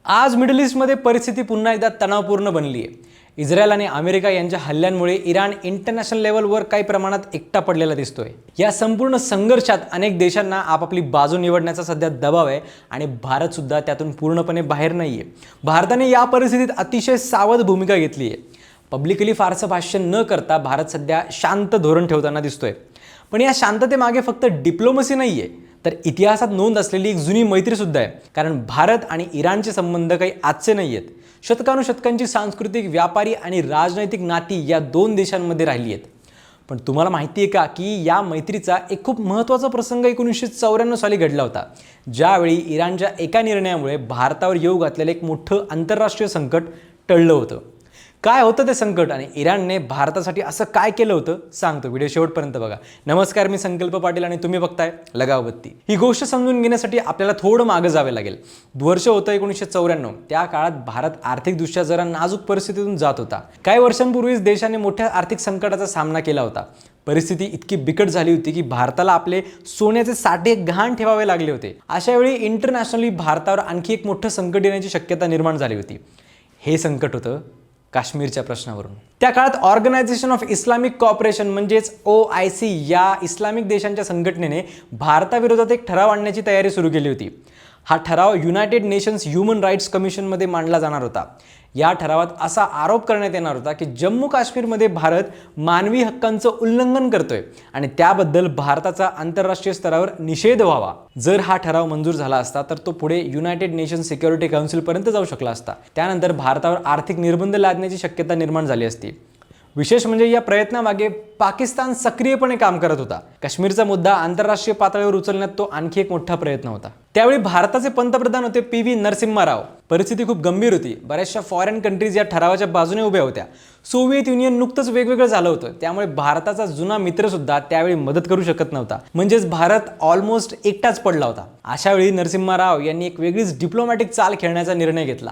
आज मिडल ईस्टमध्ये परिस्थिती पुन्हा एकदा तणावपूर्ण बनली आहे। इस्रायल आणि अमेरिका यांच्या हल्ल्यांमुळे इराण इंटरनॅशनल लेवलवर काही प्रमाणात एकटा पडलेला दिसतोय। या संपूर्ण संघर्षात अनेक देशांना आपापली बाजू निवडण्याचा सध्या दबाव आहे आणि भारत सुद्धा त्यातून पूर्णपणे बाहेर नाहीये। भारताने या परिस्थितीत अतिशय सावध भूमिका घेतली आहे। पब्लिकली फारसं भाष्य न करता भारत सध्या शांत धोरण ठेवताना दिसतोय। पण या शांततेमागे फक्त डिप्लोमसी नाहीये, तर इतिहासात नोंद असलेली एक जुनी मैत्री सुद्धा आहे। कारण भारत आणि इराणचे संबंध काही आजचे नाही आहेत। शतकानुशतकांची सांस्कृतिक, व्यापारी आणि राजनैतिक नाती या दोन देशांमध्ये राहिली आहेत। पण तुम्हाला माहिती आहे का की या मैत्रीचा एक खूप महत्त्वाचा प्रसंग 1994 साली घडला होता, ज्यावेळी इराणच्या एका निर्णयामुळे भारतावर येऊ घातलेलं एक मोठं आंतरराष्ट्रीय संकट टळलं होतं। काय होतं ते संकट आणि इराणने भारतासाठी असं काय केलं होतं सांगतो, व्हिडिओ शेवटपर्यंत बघा। नमस्कार, मी संकल्प पाटील आणि तुम्ही बघताय लगावबत्ती। ही गोष्ट समजून घेण्यासाठी आपल्याला थोडं मागे जावे लागेल। वर्ष होतं 1994। त्या काळात भारत आर्थिकदृष्ट्या जरा नाजूक परिस्थितीतून जात होता। काही वर्षांपूर्वीच देशाने मोठ्या आर्थिक संकटाचा सामना केला होता। परिस्थिती इतकी बिकट झाली होती की भारताला आपले सोन्याचे साठे गहाण ठेवावे लागले होते। अशा वेळी इंटरनॅशनली भारतावर आणखी एक मोठं संकट येण्याची शक्यता निर्माण झाली होती। हे संकट होतं काश्मीरच्या प्रश्नावरून। त्या काळात ऑर्गनायझेशन ऑफ इस्लामिक कॉपरेशन म्हणजेच OIC या इस्लामिक देशांच्या संघटनेने भारताविरोधात एक ठराव आणण्याची तयारी सुरू केली होती। हा ठराव युनायटेड नेशन्स ह्यूमन राईट्स कमिशनमध्ये मांडला जाणार होता। या ठरावात असा आरोप करण्यात येणार होता की जम्मू काश्मीरमध्ये भारत मानवी हक्कांचं उल्लंघन करतोय आणि त्याबद्दल भारताचा आंतरराष्ट्रीय स्तरावर निषेध व्हावा। जर हा ठराव मंजूर झाला असता तर तो पुढे युनायटेड नेशन्स सिक्युरिटी काउन्सिलपर्यंत जाऊ शकला असता। त्यानंतर भारतावर आर्थिक निर्बंध लादण्याची शक्यता निर्माण झाली असती। विशेष म्हणजे या प्रयत्नामागे पाकिस्तान सक्रियपणे काम करत होता। काश्मीरचा मुद्दा आंतरराष्ट्रीय पातळीवर उचलण्यात तो आणखी एक मोठा प्रयत्न होता। त्यावेळी भारताचे पंतप्रधान होते PV नरसिम्हा राव। परिस्थिती खूप गंभीर होती। बऱ्याचशा फॉरेन कंट्रीज या ठरावाच्या बाजूने उभ्या होत्या। सोव्हिएत युनियन नुकतंच वेगवेगळं झालं होतं, त्यामुळे भारताचा जुना मित्र सुद्धा त्यावेळी मदत करू शकत नव्हता। म्हणजेच भारत ऑलमोस्ट एकटाच पडला होता। अशा वेळी नरसिम्हा राव यांनी एक वेगळीच डिप्लोमॅटिक चाल खेळण्याचा निर्णय घेतला।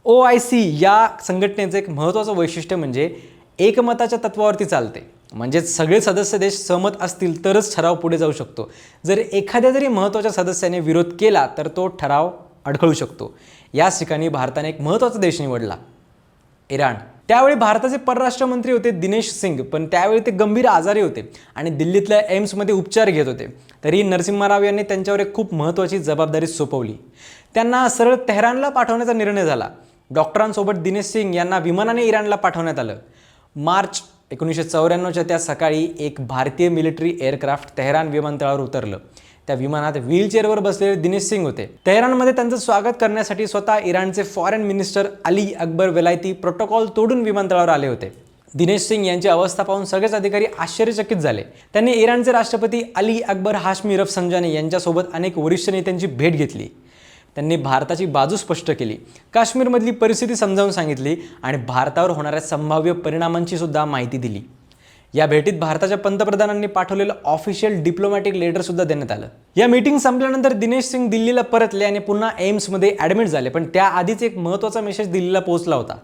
OIC या संघटनेचं एक महत्त्वाचं वैशिष्ट्य म्हणजे एकमताच्या तत्वावरती चालते। म्हणजेच सगळे सदस्य देश सहमत असतील तरच ठराव पुढे जाऊ शकतो। जर एखाद्या जरी महत्त्वाच्या सदस्याने विरोध केला तर तो ठराव अडखळू शकतो। याच ठिकाणी भारताने एक महत्त्वाचा देश निवडला, इराण। त्यावेळी भारताचे परराष्ट्र मंत्री होते दिनेश सिंग, पण त्यावेळी ते गंभीर आजारी होते आणि दिल्लीतल्या एम्समध्ये उपचार घेत होते। तरी नरसिम्हा राव यांनी त्यांच्यावर एक खूप महत्त्वाची जबाबदारी सोपवली। त्यांना सरळ तेहरानला पाठवण्याचा निर्णय झाला। डॉक्टरांसोबत दिनेश सिंग यांना विमानाने इराणला पाठवण्यात आलं। मार्च 1994च्या त्या सकाळी एक भारतीय मिलिटरी एअरक्राफ्ट तेहरान विमानतळावर उतरलं। त्या विमानात व्हीलचेअरवर बसलेले दिनेश सिंग होते। तेहरानमध्ये त्यांचं स्वागत करण्यासाठी स्वतः इराणचे foreign minister Ali Akbar Velayati protocol तोडून विमानतळावर आले होते। दिनेश सिंग यांची अवस्था पाहून सगळेच अधिकारी आश्चर्यचकित झाले। त्यांनी इराणचे राष्ट्रपती अली अकबर हाशमी रफसंजानी यांच्यासोबत अनेक वरिष्ठ नेत्यांची भेट घेतली। त्यांनी भारताची बाजू स्पष्ट केली, काश्मीरमधली परिस्थिती समजावून सांगितली आणि भारतावर होणाऱ्या संभाव्य परिणामांची सुद्धा माहिती दिली। या भेटीत भारताच्या पंतप्रधानांनी पाठवलेलं ऑफिशियल डिप्लोमॅटिक लेटर सुद्धा देण्यात आलं। या मीटिंग संपल्यानंतर दिनेश सिंग दिल्लीला परतले आणि पुन्हा एम्समध्ये ॲडमिट झाले। पण त्याआधीच एक महत्त्वाचा मेसेज दिल्लीला पोहोचला होता।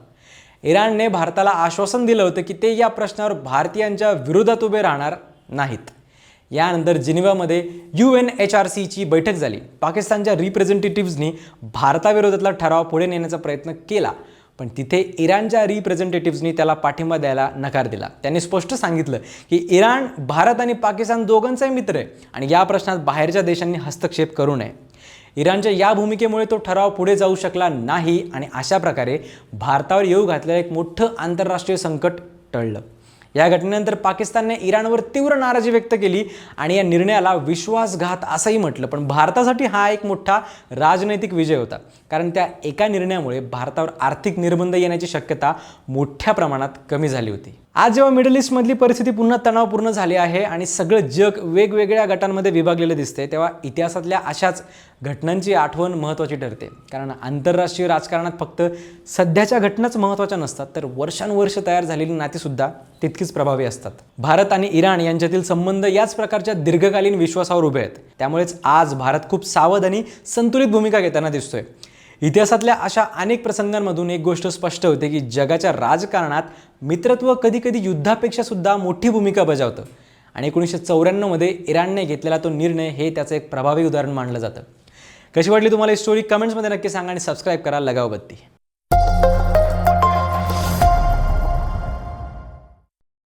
इराणने भारताला आश्वासन दिलं होतं की ते या प्रश्नावर भारतीयांच्या विरोधात उभे राहणार नाहीत। यानंतर जिनिव्हामध्ये UNHRCची बैठक झाली। पाकिस्तानच्या रिप्रेझेंटेटिव्हजनी भारताविरोधातला ठराव पुढे नेण्याचा प्रयत्न केला, पण तिथे इराणच्या रिप्रेझेंटेटिव्हजनी त्याला पाठिंबा द्यायला नकार दिला। त्यांनी स्पष्ट सांगितलं की इराण, भारत आणि पाकिस्तान दोघांचाही मित्र आहे आणि या प्रश्नात बाहेरच्या देशांनी हस्तक्षेप करू नये। इराणच्या या भूमिकेमुळे तो ठराव पुढे जाऊ शकला नाही आणि अशा प्रकारे भारतावर येऊ घातलेलं एक मोठं आंतरराष्ट्रीय संकट टळलं। या घटनेनंतर पाकिस्तानने इराणवर तीव्र नाराजी व्यक्त केली आणि या निर्णयाला विश्वासघात असंही म्हटलं। पण भारतासाठी हा एक मोठा राजनैतिक विजय होता, कारण त्या एका निर्णयामुळे भारतावर आर्थिक निर्बंध येण्याची शक्यता मोठ्या प्रमाणात कमी झाली होती। आज जेव्हा मिडल ईस्टमधली परिस्थिती पुन्हा तणावपूर्ण झाली आहे आणि सगळं जग वेगवेगळ्या गटांमध्ये विभागलेलं दिसते, तेव्हा इतिहासातल्या अशाच घटनांची आठवण महत्त्वाची ठरते। कारण आंतरराष्ट्रीय राजकारणात फक्त सध्याच्या घटनाच महत्त्वाच्या नसतात, तर वर्षानुवर्ष तयार झालेली नातीसुद्धा तितकीच प्रभावी असतात। भारत आणि इराण यांच्यातील संबंध याच प्रकारच्या दीर्घकालीन विश्वासावर उभे आहेत। त्यामुळेच आज भारत खूप सावध आणि संतुलित भूमिका घेताना दिसतोय। इतिहासातल्या अशा अनेक प्रसंगांमधून एक गोष्ट स्पष्ट होते की जगाच्या राजकारणात मित्रत्व कधी कधी युद्धापेक्षा सुद्धा मोठी भूमिका बजावतं आणि 1994 मध्ये इराणने घेतलेला तो निर्णय हे त्याचं एक प्रभावी उदाहरण मानलं जातं। कशी वाटली तुम्हाला ही स्टोरी कमेंट्समध्ये नक्की सांगा आणि सबस्क्राईब करा लगाव बत्ती.